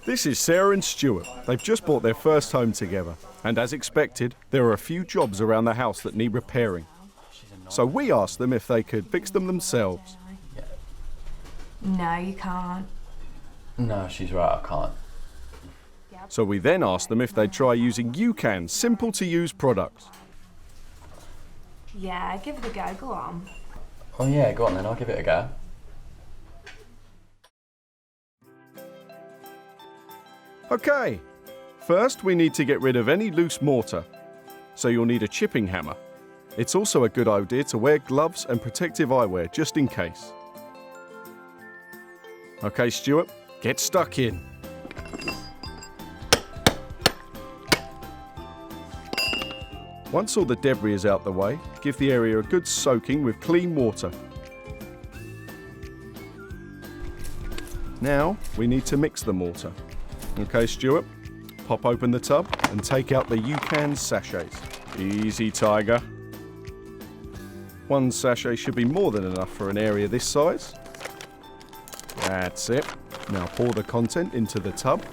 This is Sarah and Stuart. They've just bought their first home together. And as expected, there are a few jobs around the house that need repairing. So we asked them if they could fix them themselves. No, you can't. No, she's right, I can't. So we then asked them if they'd try using U-CAN simple-to-use products. Yeah, give it a go, go on. Oh yeah, go on then, I'll give it a go. Okay, first we need to get rid of any loose mortar. So you'll need a chipping hammer. It's also a good idea to wear gloves and protective eyewear just in case. Okay, Stuart, get stuck in. Once all the debris is out the way, give the area a good soaking with clean water. Now we need to mix the mortar. Okay, Stuart, pop open the tub and take out the U-CAN sachets. Easy, Tiger. One sachet should be more than enough for an area this size. That's it. Now pour the content into the tub.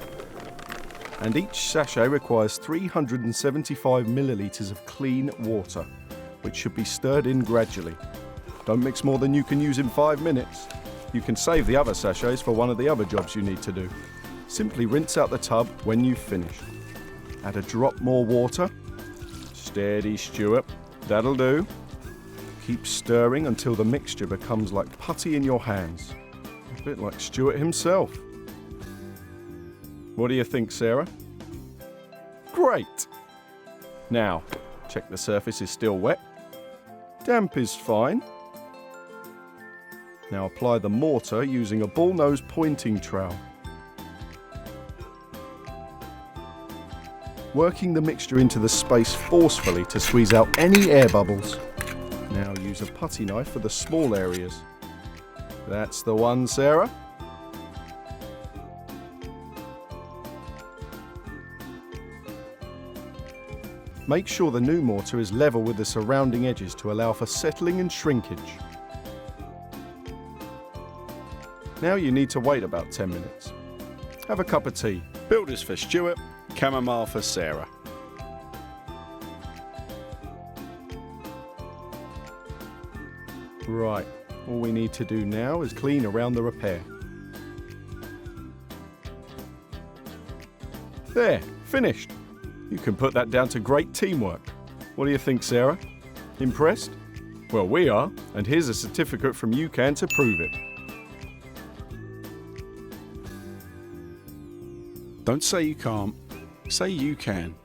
And each sachet requires 375 millilitres of clean water, which should be stirred in gradually. Don't mix more than you can use in 5 minutes. You can save the other sachets for one of the other jobs you need to do. Simply rinse out the tub when you've finished. Add a drop more water. Steady, Stuart. That'll do. Keep stirring until the mixture becomes like putty in your hands. A bit like Stuart himself. What do you think, Sarah? Great! Now, check the surface is still wet. Damp is fine. Now apply the mortar using a bull-nose pointing trowel. Working the mixture into the space forcefully to squeeze out any air bubbles. Now use a putty knife for the small areas. That's the one, Sarah. Make sure the new mortar is level with the surrounding edges to allow for settling and shrinkage. Now you need to wait about 10 minutes. Have a cup of tea. Builders for Stuart, chamomile for Sarah. Right, all we need to do now is clean around the repair. There, finished. You can put that down to great teamwork. What do you think, Sarah? Impressed? Well, we are, and here's a certificate from U-CAN to prove it. Don't say you can't, say you can.